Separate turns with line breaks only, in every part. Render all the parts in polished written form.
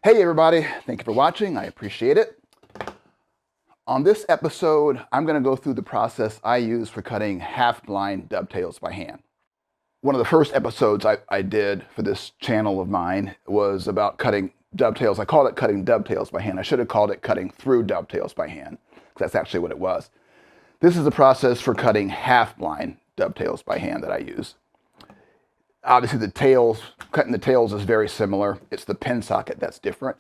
Hey everybody, thank you for watching. I appreciate it. On this episode, I'm going to go through the process I use for cutting half-blind dovetails by hand. One of the first episodes I did for this channel of mine was about cutting dovetails. I called it cutting dovetails by hand. I should have called it cutting through dovetails by hand, because that's actually what it was. This is the process for cutting half-blind dovetails by hand that I use. Obviously cutting the tails is very similar. It's the pin socket that's different.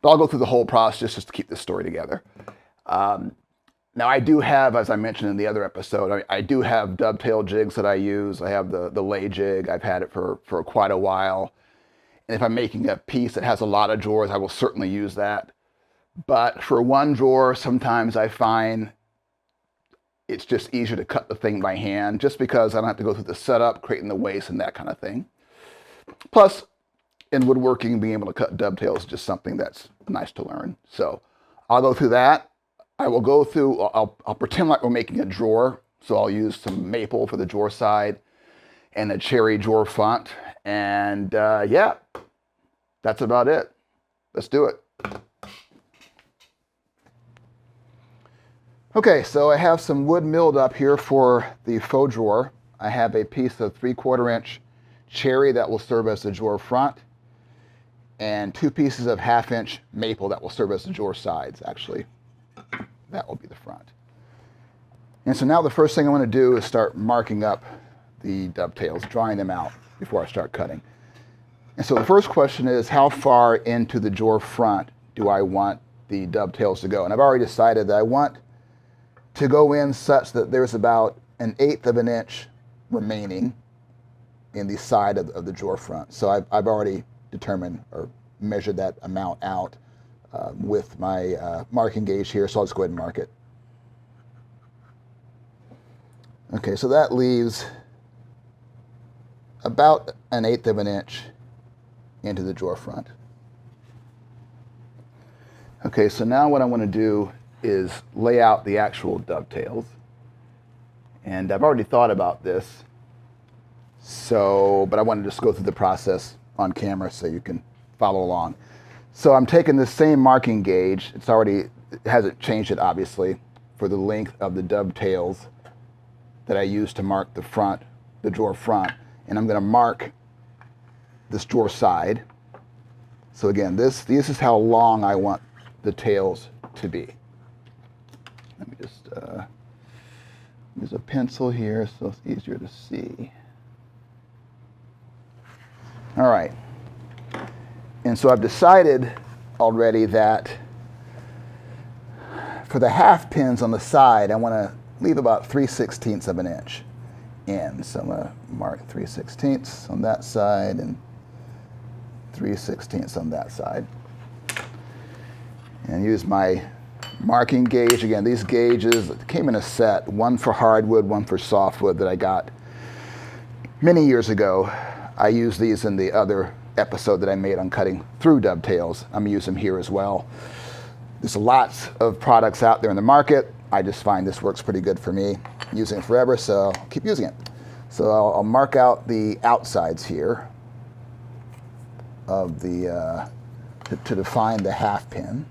But I'll go through the whole process just to keep this story together. Now I do have, as I mentioned in the other episode, I do have dovetail jigs that I use. I have the lay jig. I've had it for quite a while. And if I'm making a piece that has a lot of drawers, I will certainly use that. But for one drawer, sometimes I find it's just easier to cut the thing by hand, just because I don't have to go through the setup, creating the waste and that kind of thing. Plus, in woodworking, being able to cut dovetails is just something that's nice to learn. So I'll go through that. I will go through, I'll pretend like we're making a drawer. So I'll use some maple for the drawer side and a cherry drawer front. And yeah, that's about it. Let's do it. Okay, so I have some wood milled up here for the faux drawer. I have a piece of 3/4 inch cherry that will serve as the drawer front, and 2 pieces of 1/2 inch maple that will serve as the drawer sides. Actually, that will be the front. And so now the first thing I want to do is start marking up the dovetails, drawing them out before I start cutting. And so the first question is, how far into the drawer front do I want the dovetails to go? And I've already decided that I want to go in such that there's about 1/8 of an inch remaining in the side of the drawer front. So I've already determined or measured that amount out with my marking gauge here, so I'll just go ahead and mark it. Okay, so that leaves about 1/8 of an inch into the drawer front. Okay, so now what I want to do is lay out the actual dovetails. And I've already thought about this, but I want to just go through the process on camera so you can follow along. So I'm taking the same marking gauge. It hasn't changed it, obviously, for the length of the dovetails that I use to mark the front, the drawer front. And I'm going to mark this drawer side. So again, this is how long I want the tails to be. Let me just use a pencil here so it's easier to see. All right. And so I've decided already that for the half pins on the side, I want to leave about 3/16 of an inch in. So I'm going to mark 3/16 on that side and 3/16 on that side. And use my marking gauge. Again, these gauges came in a set, one for hardwood, one for softwood, that I got many years ago. I used these in the other episode that I made on cutting through dovetails. I'm going to use them here as well. There's lots of products out there in the market. I just find this works pretty good for me. I'm using it forever, so I'll keep using it. So I'll mark out the outsides here of the to define the half pin.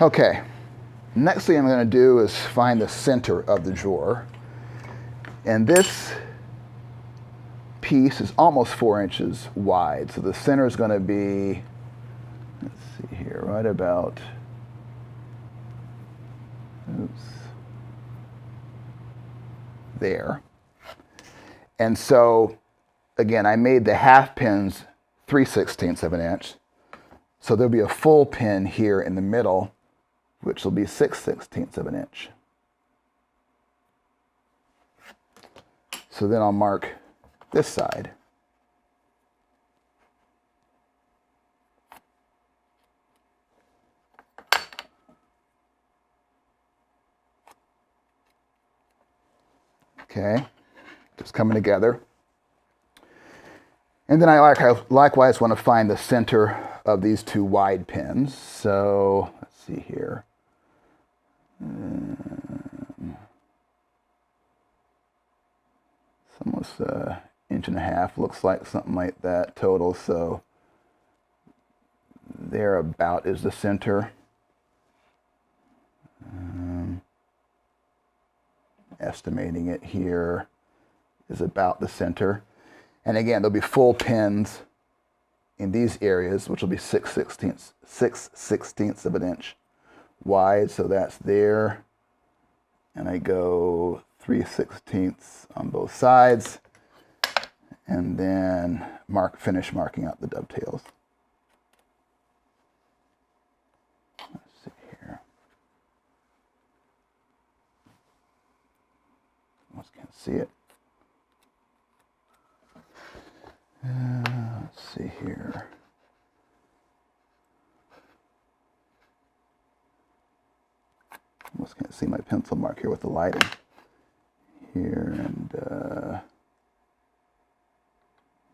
Okay, next thing I'm going to do is find the center of the drawer. And this piece is almost 4 inches wide. So the center is going to be, let's see here, right about, there. And so, again, I made the half pins 3/16 of an inch. So there'll be a full pin here in the middle, which will be 6/16 of an inch. So then I'll mark this side. Okay, just coming together. And then I likewise want to find the center of these 2 wide pins. So let's see here. almost an inch and a half, looks like, something like that total. So there about is the center. Estimating it here is about the center. And again, there'll be full pins in these areas, which will be 6/16 of an inch wide. So that's there. And I go 3/16 on both sides. And then finish marking out the dovetails. Let's see here. Almost can't see it. Let's see here. Almost can't see my pencil mark here with the lighting. Here and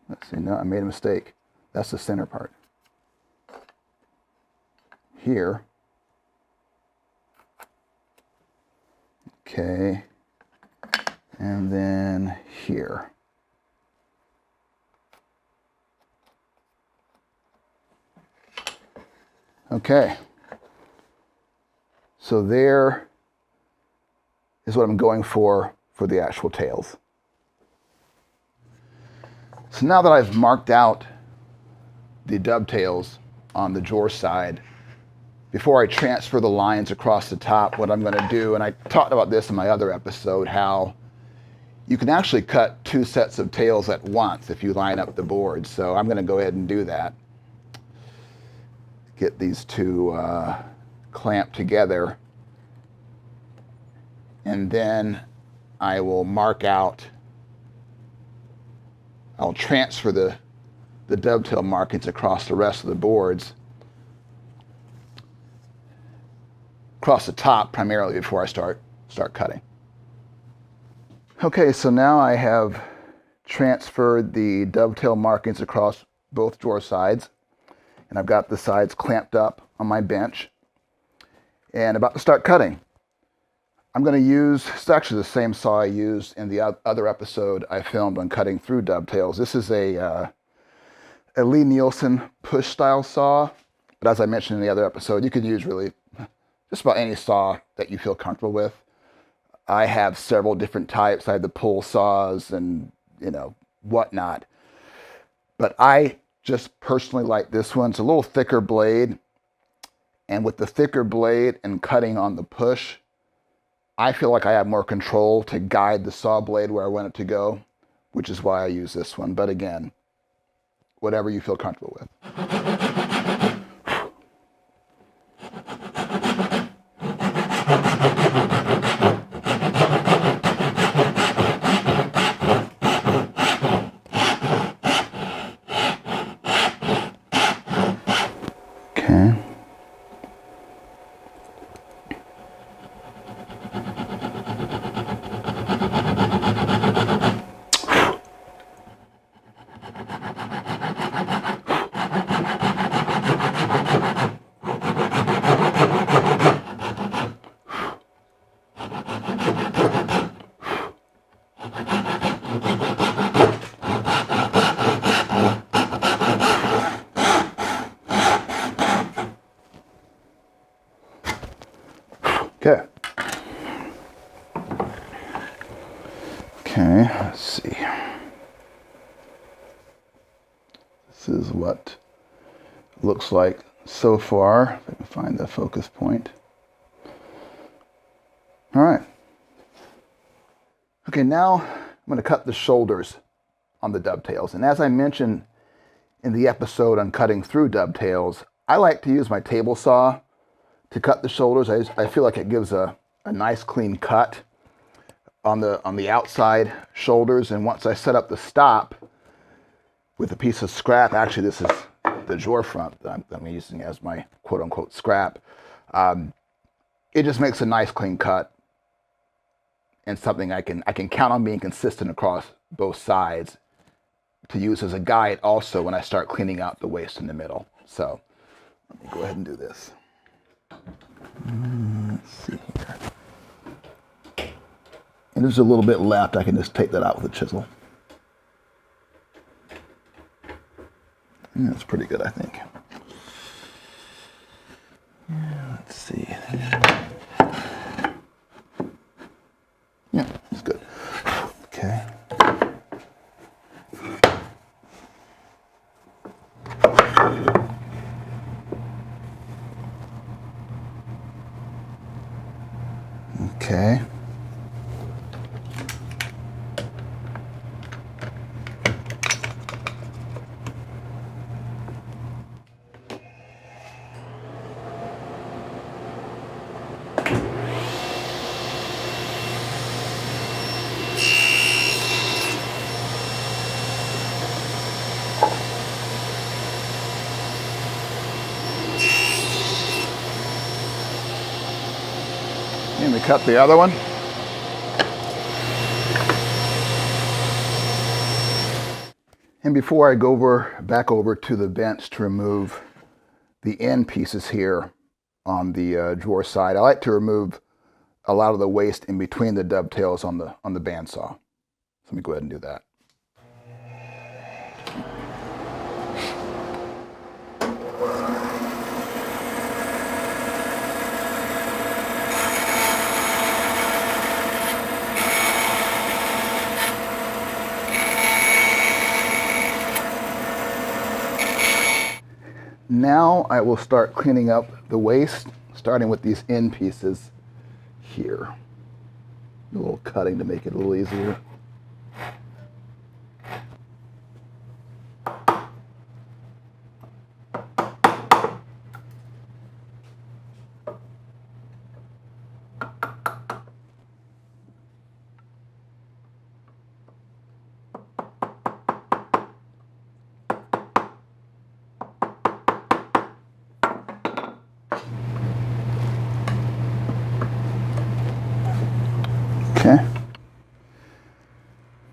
let's see, no, I made a mistake. That's the center part. Here. Okay. And then here. Okay. So there is what I'm going for the actual tails. So now that I've marked out the dovetails on the drawer side, before I transfer the lines across the top, what I'm going to do, and I talked about this in my other episode, how you can actually cut two sets of tails at once if you line up the board. So I'm going to go ahead and do that. Get these two clamped together. And then I will mark out, I'll transfer the dovetail markings across the rest of the boards, across the top primarily before I start cutting. Okay, so now I have transferred the dovetail markings across both drawer sides, and I've got the sides clamped up on my bench and about to start cutting. I'm going to use, it's actually the same saw I used in the other episode I filmed on cutting through dovetails. This is a Lee Nielsen push style saw, but as I mentioned in the other episode, you could use really just about any saw that you feel comfortable with. I have several different types. I have the pull saws and, whatnot. But I just personally like this one. It's a little thicker blade. And with the thicker blade and cutting on the push, I feel like I have more control to guide the saw blade where I want it to go, which is why I use this one. But again, whatever you feel comfortable with. Okay. Okay. Okay, let's see. This is what it looks like so far. If I can find the focus point. All right. Okay, now I'm going to cut the shoulders on the dovetails. And as I mentioned in the episode on cutting through dovetails, I like to use my table saw to cut the shoulders. I feel like it gives a nice clean cut on the outside shoulders. And once I set up the stop with a piece of scrap, actually this is the drawer front that I'm using as my quote unquote scrap, it just makes a nice clean cut and something I can count on being consistent across both sides to use as a guide also when I start cleaning out the waste in the middle. So let me go ahead and do this. Let's see here. And there's a little bit left. I can just take that out with a chisel. Yeah, that's pretty good, I think. Yeah, let's see. Yeah, that's good. Okay. Okay. And we cut the other one. And before I go back over to the bench to remove the end pieces here on the drawer side, I like to remove a lot of the waste in between the dovetails on the bandsaw. So let me go ahead and do that. Now I will start cleaning up the waste, starting with these end pieces here. A little cutting to make it a little easier. Okay.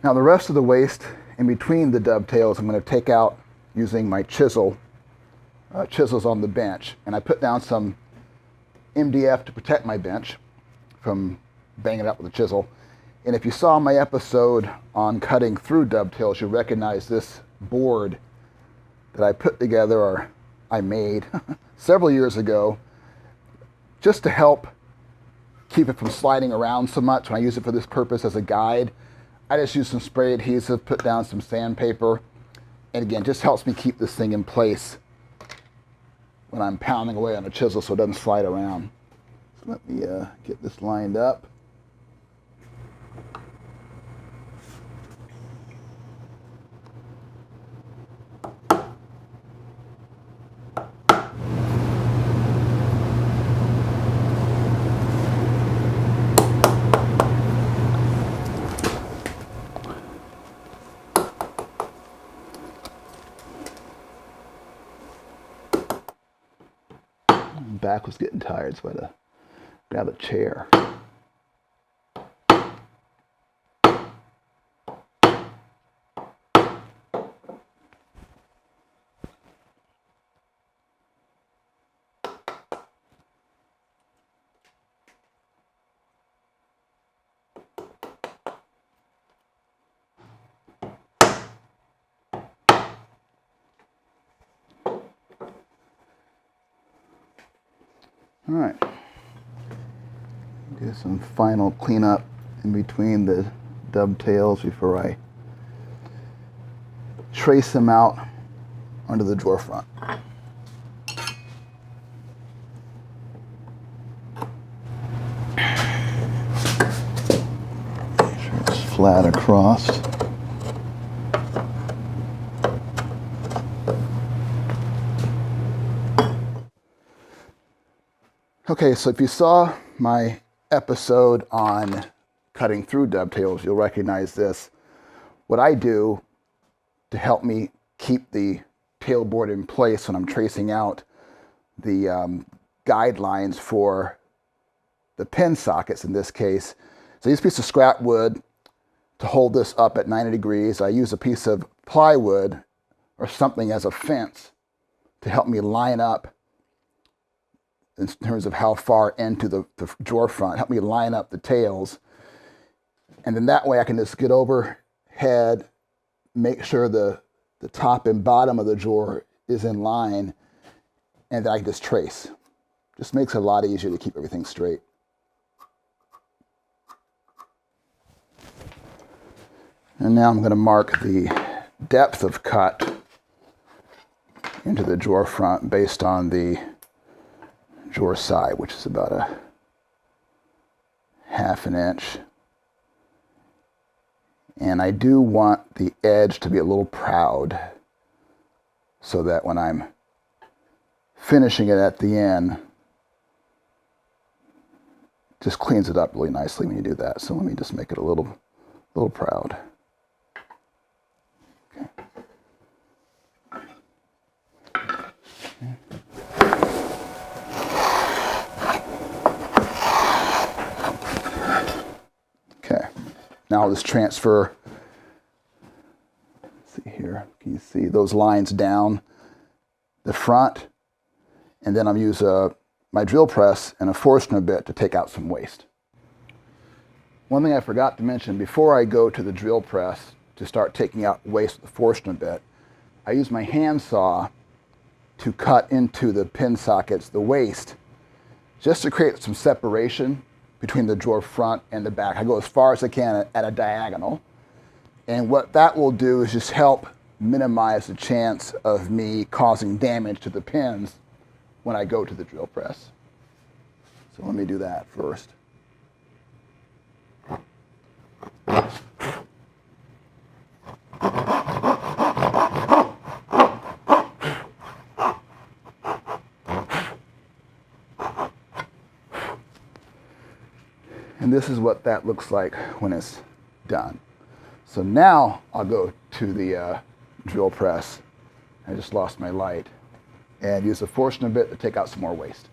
Now the rest of the waste in between the dovetails I'm going to take out using my chisels on the bench. And I put down some MDF to protect my bench from banging it up with a chisel. And if you saw my episode on cutting through dovetails, you'll recognize this board that I put together, or I made several years ago, just to help keep it from sliding around so much. When I use it for this purpose as a guide, I just use some spray adhesive, put down some sandpaper, and again, just helps me keep this thing in place when I'm pounding away on a chisel so it doesn't slide around. So let me get this lined up. Back was getting tired, so I had to grab a chair. All right, do some final cleanup in between the dovetails before I trace them out onto the drawer front. Make sure it's flat across. Okay, so if you saw my episode on cutting through dovetails, you'll recognize this. What I do to help me keep the tailboard in place when I'm tracing out the guidelines for the pin sockets in this case. So I use a piece of scrap wood to hold this up at 90 degrees. I use a piece of plywood or something as a fence to help me line up in terms of how far into the drawer front, help me line up the tails. And then that way I can just get overhead, make sure the top and bottom of the drawer is in line and that I can just trace. Just makes it a lot easier to keep everything straight. And now I'm going to mark the depth of cut into the drawer front based on the drawer side, which is about a 1/2 inch. And I do want the edge to be a little proud so that when I'm finishing it at the end, just cleans it up really nicely when you do that. So let me just make it a little proud. Okay, now I'll just transfer, let's see here, can you see those lines down the front? And then I'll use my drill press and a Forstner bit to take out some waste. One thing I forgot to mention, before I go to the drill press to start taking out waste with the Forstner bit, I use my hand saw to cut into the pin sockets, the waste, just to create some separation between the drawer front and the back. I go as far as I can at a diagonal. And what that will do is just help minimize the chance of me causing damage to the pins when I go to the drill press. So let me do that first. And this is what that looks like when it's done. So now I'll go to the drill press. I just lost my light. And use a Forstner bit to take out some more waste.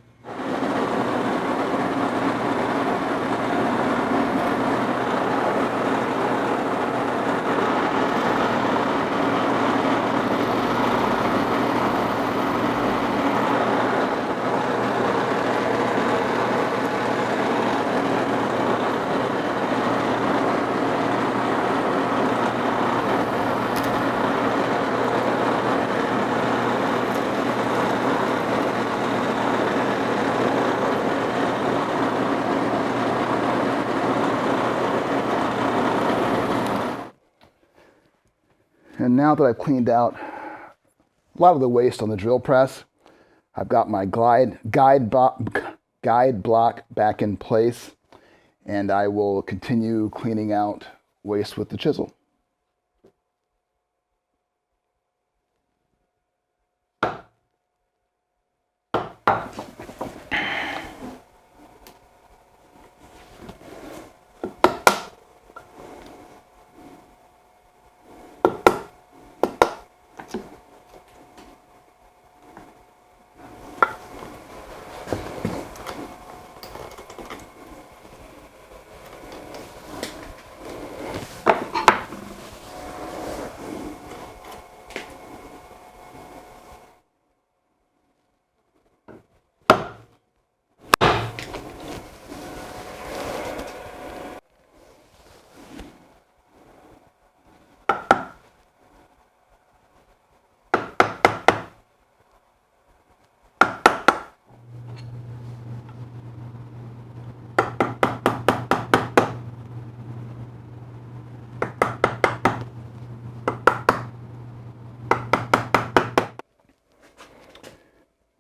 And now that I've cleaned out a lot of the waste on the drill press, I've got my guide block back in place, and I will continue cleaning out waste with the chisel.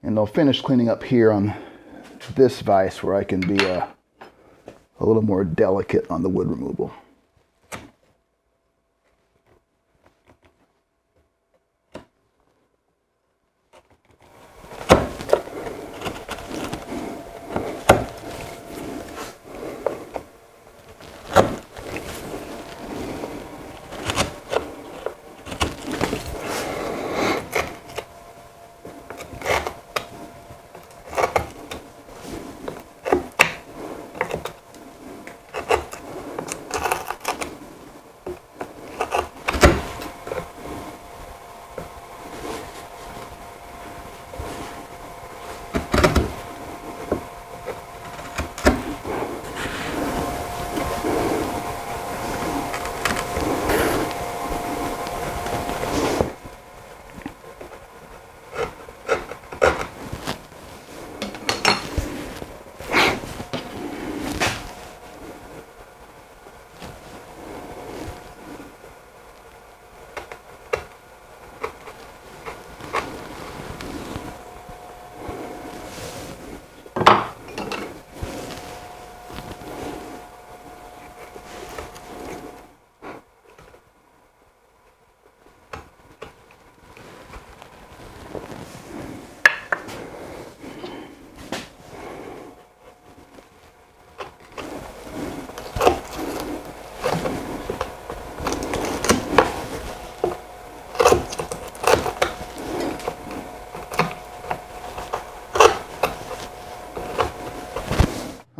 And I'll finish cleaning up here on this vise where I can be a little more delicate on the wood removal.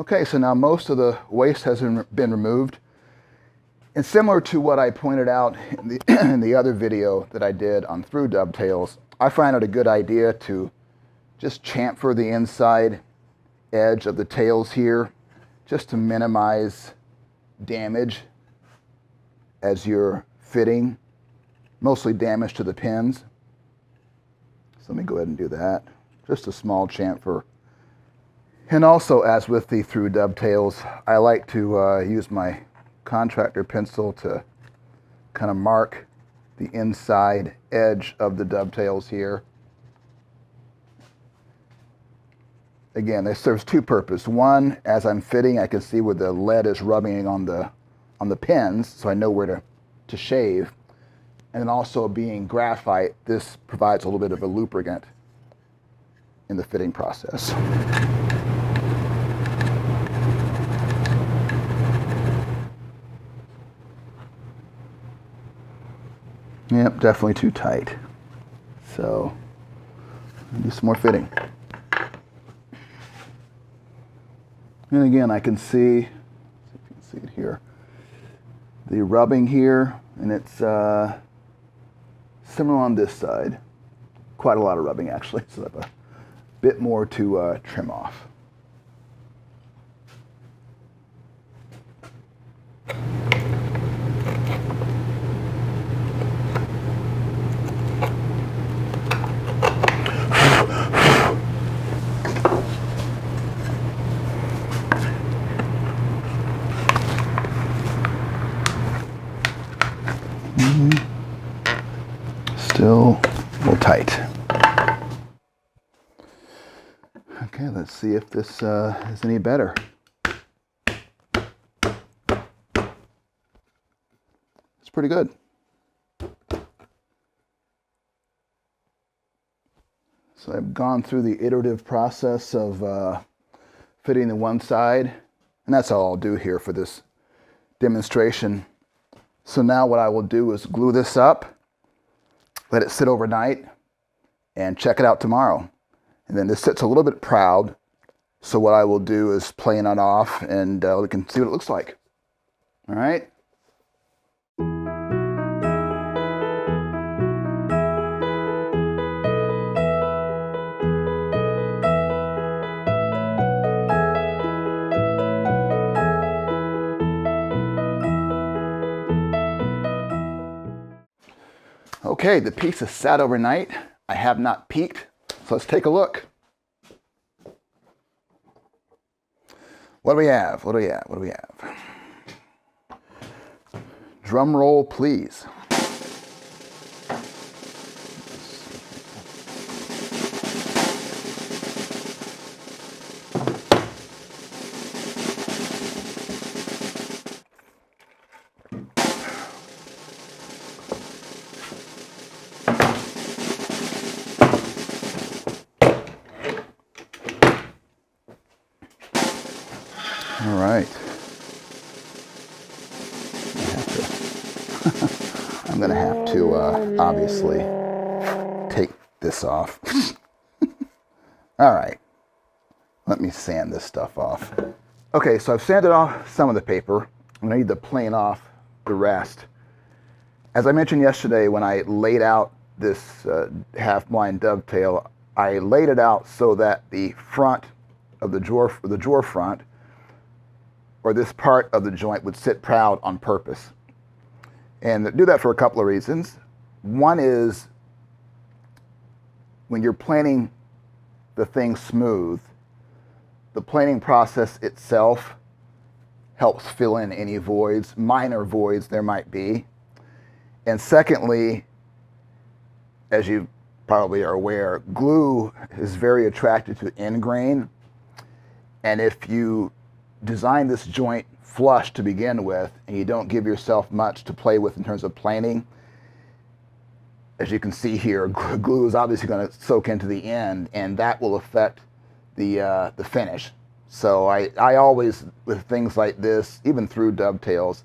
Okay, so now most of the waste has been removed. And similar to what I pointed out in the other video that I did on through dovetails, I find it a good idea to just chamfer the inside edge of the tails here just to minimize damage as you're fitting, mostly damage to the pins. So let me go ahead and do that. Just a small chamfer. And also, as with the through dovetails, I like to use my contractor pencil to kind of mark the inside edge of the dovetails here. Again, this serves two purposes. One, as I'm fitting, I can see where the lead is rubbing on the pins, so I know where to shave. And then also, being graphite, this provides a little bit of a lubricant in the fitting process. Yep, definitely too tight. So, do some more fitting. And again, I can see if you can see it here, the rubbing here, and it's similar on this side. Quite a lot of rubbing, actually, so I have a bit more to trim off. Still a little tight. Okay, let's see if this is any better. It's pretty good. So I've gone through the iterative process of fitting the one side, and that's all I'll do here for this demonstration. So now what I will do is glue this up, let it sit overnight, and check it out tomorrow. And then this sits a little bit proud, so what I will do is plane it off, and we can see what it looks like. All right? Okay, the piece has sat overnight. I have not peeked, so let's take a look. What do we have? What do we have? What do we have? Drum roll, please. All right. I'm going to have to obviously take this off. All right. Let me sand this stuff off. Okay, so I've sanded off some of the paper. I'm going to need to plane off the rest. As I mentioned yesterday, when I laid out this half-blind dovetail, I laid it out so that the front of the drawer front, or this part of the joint, would sit proud on purpose. And do that for a couple of reasons. One is, when you're planing the thing smooth, the planing process itself helps fill in any voids, minor voids there might be. And secondly, as you probably are aware, glue is very attracted to end grain. And if you design this joint flush to begin with, and you don't give yourself much to play with in terms of planing, as you can see here, glue is obviously going to soak into the end, and that will affect the finish. So I always, with things like this, even through dovetails,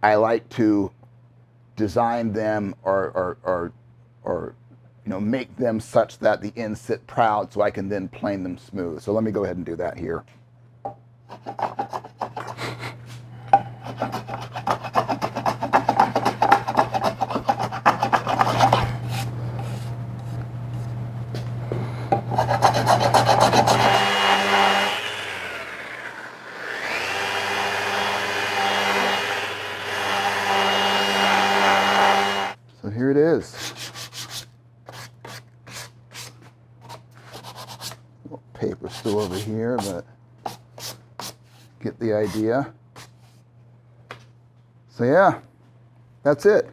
I like to design them or make them such that the ends sit proud, so I can then plane them smooth. So let me go ahead and do that here. go over here, but get the idea. So yeah, that's it.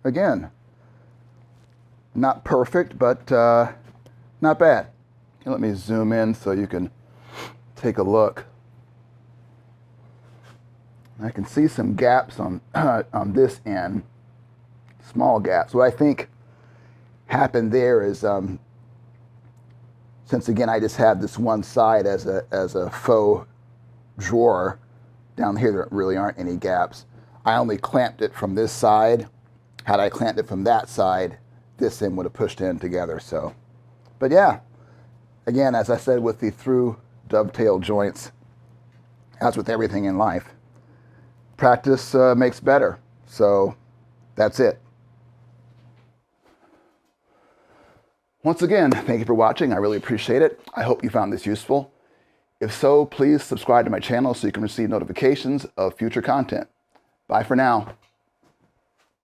Again, not perfect, but not bad. Let me zoom in so you can take a look. I can see some gaps on on this end, small gaps. What I think happened there is, since again I just have this one side as a faux drawer, down here there really aren't any gaps. I only clamped it from this side. Had I clamped it from that side, this end would have pushed in together. So, but yeah, again, as I said with the through dovetail joints, as with everything in life, practice makes better. So that's it. Once again, thank you for watching. I really appreciate it. I hope you found this useful. If so, please subscribe to my channel so you can receive notifications of future content. Bye for now.